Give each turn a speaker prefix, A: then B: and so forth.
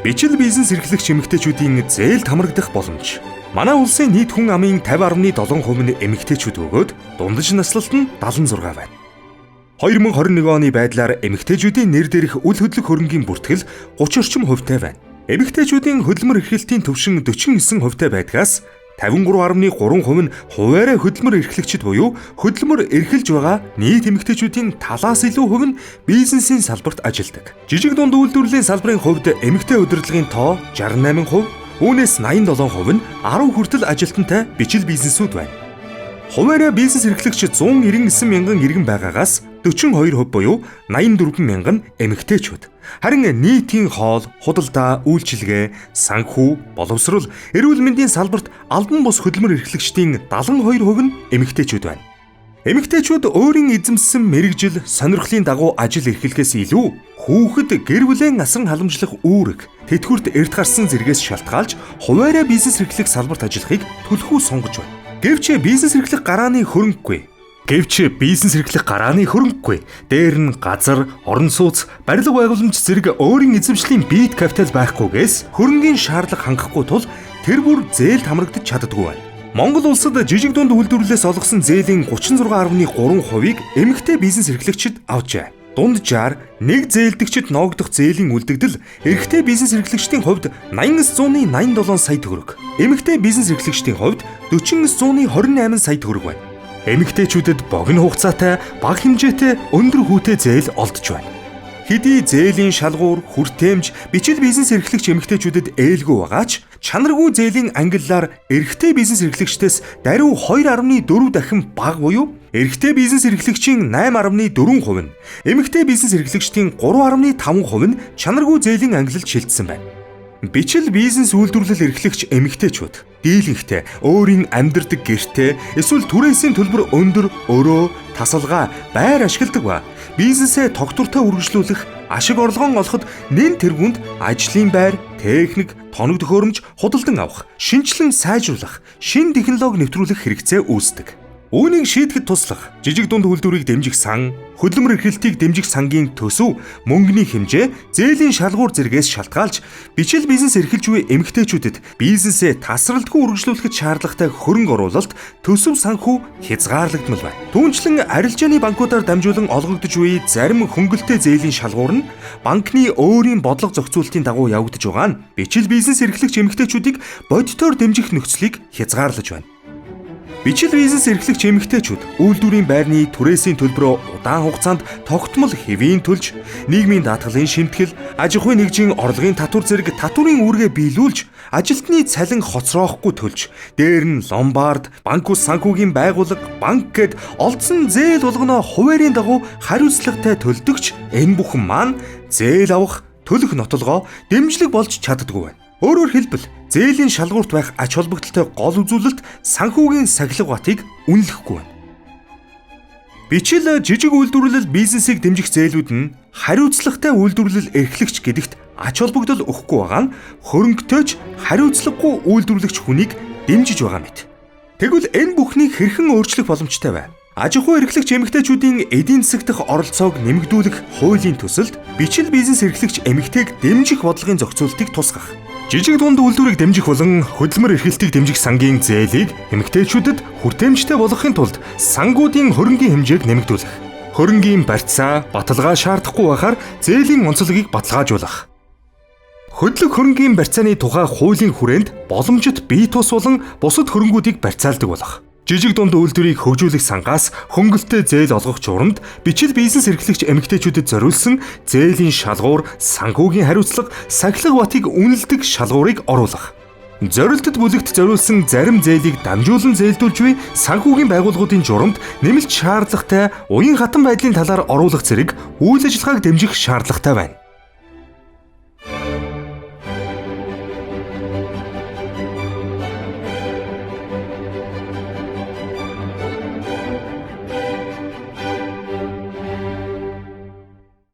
A: Бичил бизнес эрхлэгч эмэгтэйчүүдийн зээлд хамрагдах боломж. Манай улсын нийт хүн амын 50.7% нь эмэгтэйчүүд бөгөөд дундаж наслалт нь 76 байна. 2021 оны байдлаар эмэгтэйчүүдийн нэр дээрх үл хөдлөх хөрөнгийн бүртгэл 30 орчим хувьтай байна. Эмэгтэйчүүдийн хөдөлмөр эрхлэлтийн төвшин 49 хувьтай байдгаас 53.3% нь хуваарай хөдөлмөр эрхлэгчид буюу хөдөлмөр эрхэлж байгаа нийт эмэгтэйчүүдийн талаас илүү хувь нь бизнесийн салбарт ажилладаг. Жижиг дунд үйлдвэрлэлийн салбарын хувьд эмэгтэй удирдлагын тоо 68%, үүнээс 87% нь 10 хүртэл ажилтнтай бичил бизнесүүд байна. Хуваарай бизнес эрхлэгч 199 мянган иргэн байгаагаас 42% буюу 84 мянган эмэгтэйчүүд. Харин нийтийн хоол, худалдаа, үйлчилгээ, санхүү, боловсрол, эрүүл мэндийн салбарт албан бус хөдөлмөр эрхлэгчдийн 72% нь эмэгтэйчүүд байна. Эмэгтэйчүүд өөрийн эзэмссэн мэргэжил, сонирхлын дагуу ажил эрхлэхээс илүү хүүхэд гэр бүлийн асран халамжлах үүрэг, тэтгэврт эрт гарсан зэрэгээс шалтгаалж хуваарай бизнес эрхлэх салбарт ажиллахыг төлхөө сонгож байна. Гэвч бизнес эрхлэх гарааны хөрөнгөгүй. Дээр нь газар, орон сууц, барилга байгууламж зэрэг өөрийн эзэмшлийн биет капитал байхгүйгээс хөрөнгийн шаардлага хангахгүй тул тэр бүр зээлд хамрагдаж чаддаггүй байна. Монгол улсад жижиг дунд үйлдвэрлэлээс олгосон зээлийн 36.3%-ыг эмэгтэй бизнес эрхлэгчид авчээ. Дунджаар нэг зээлдэгчид ноогдох зээлийн үлдэгдэл эрэгтэй бизнес эрхлэгчдийн хувьд 89.87 сая төгрөг, эмэгтэй бизнес эрхлэгчдийн хувьд 49.28 сая төгрөг байна. Эмэгтэйчүүдэд богино хугацаатай, бага хэмжээтэй өндөр хүүтэй зээл олдож байна. Хэдий зээлийн шалгуур, хүртээмж, бичил бизнес эрхлэгч эмэгтэйчүүдэд ээлгүй байгаач, чанаргүй зээлийн ангиллаар эрэгтэй бизнес эрхлэгчдээс даруй 2.4 дахин бага буюу эрэгтэй бизнес эрхлэгчийн 8.4% нь, эмэгтэй бизнес эрхлэгчдийн 3.5% нь чанаргүй зээлийн ангиллалд шилжсэн байна. Бичил бизнес үйлдвэрлэл эрхлэгч эмэгтэйчүүд дийлэнхтэй өөрийн амьдардаг гэртээ эсвэл түрээсийн төлбөр өндөр өрөө, тасалгаа, байр ашигладаг ба бизнесээ тогтвортой үргэлжлүүлэх, ашиг орлогон олоход нэн тэргуунд ажлын байр, техник, тоног төхөөрөмж худалдан авах, шинжилэн сайжруулах, шинэ технологи нэвтрүүлэх хэрэгцээ үүсдэг. Үүнийг шийдэхэд туслах жижиг дунд үйлдвэрийг дэмжих сан, хөдөлмөр эрхлэлтийг дэмжих сангийн төсөв, мөнгөний хэмжээ, зээлийн шалгуур зэрэгээс шалтгаалж бичил бизнес эрхэлж буй эмэгтэйчүүдэд бизнесээ тасралтгүй үргэлжлүүлэхэд шаардлагатай хөрөнгө оруулалт, төсөв санхүү хязгаарлагдмал байна. Түүнчлэн арилжааны банкудаар дамжуулан олгогдож буй зарим хөнгөлтэй зээлийн шалгуур нь банкны өөрийн бодлого зохицуултын дагуу явагдаж байгаа нь бичил бизнес эрхлэгч эмэгтэйчүүдийг бодитоор дэмжих нөхцөлийг хязгаарлаж байна. Бичил бизнес эрхлэгч эмэгтэйчүүд үйлдвэрийн байрны түрээсийн төлбөрөө удаан хугацаанд тогтмол хэвийн төлж, нийгмийн даатгалын шимтгэл, аж ахуйн нэгжийн орлогын татвар зэрэг татварын үүргээ биелүүлж, ажилтны цалин хоцроохгүй төлж, дээр нь ломбард, банк ус санхүүгийн байгууллага, банк гэд олдсон зээл болгоно хуваарийн дагуу хариуцлагатай төлдөгч энэ бүхэн маань зээл авах, төлөх нотолгоо дэмжлэг болж чаддаггүй байна. Өөрөөр хэлбэл зээлийн шалгуурт байх ач холбогдолтой гол үзүүлэлт санхүүгийн сахилга батыг үнэлэхгүй байна. Бичил жижиг үйлдвэрлэл бизнесийг дэмжих зээлүүд нь хариуцлагатай үйлдвэрлэл эрхлэгч гэдэгт ач холбогдол өгөхгүй байгаа нь хөрөнгөтэйч хариуцлагагүй үйлдвэрлэгч хүнийг дэмжиж байгаа мэт. Тэгвэл энэ бүхнийг хэрхэн өөрчлөх боломжтой вэ? Аж ахуй эрхлэгч эмэгтэйчүүдийн эдийн засаг дахь оролцоог нэмэгдүүлэх хуулийн төсөлд бичил бизнес эрхлэгч эмэгтэйг дэмжих бодлогын зохицуултыг тусгах. Жижиг дунд үйлдвэрийг дэмжих болон хөдөлмөр эрхлэлтийг дэмжих сангийн зээлийг эмэгтэйчүүдэд хүртээмжтэй болгохын тулд сангуудын хөрөнгийн хэмжээг нэмэгдүүлэх. Хөрөнгийн барьцаа, баталгаа шаардахгүй байхаар зээлийн онцлогийг баталгаажуулах. Хөдлөх хөрөнгийн барьцааны тухай хуулийн хүрээнд боломжит бие тус болон бусад хөрөнгүүдийг барьцаалдаг болох. Жижиг дунд үйлдвэрийг хөгжүүлэх сангаас хөнгөлтэй зээл олгох журамд бичил бизнес эрхлэгч эмэгтэйчүүдэд зориулсан зээлийн шалгуур, санхүүгийн хариуцлага, сахилга батыг үнэлдэг шалгуурыг оруулах. Зорилтод бүлэгт зориулсан зарим зээлийг дамжуулан зээлдүүлж буй санхүүгийн байгууллагуудын журамд нэмэлт шаардлагатай уян хатан байдлын талаар оруулах зэрэг үйл ажиллагааг дэмжих шаардлагатай байна.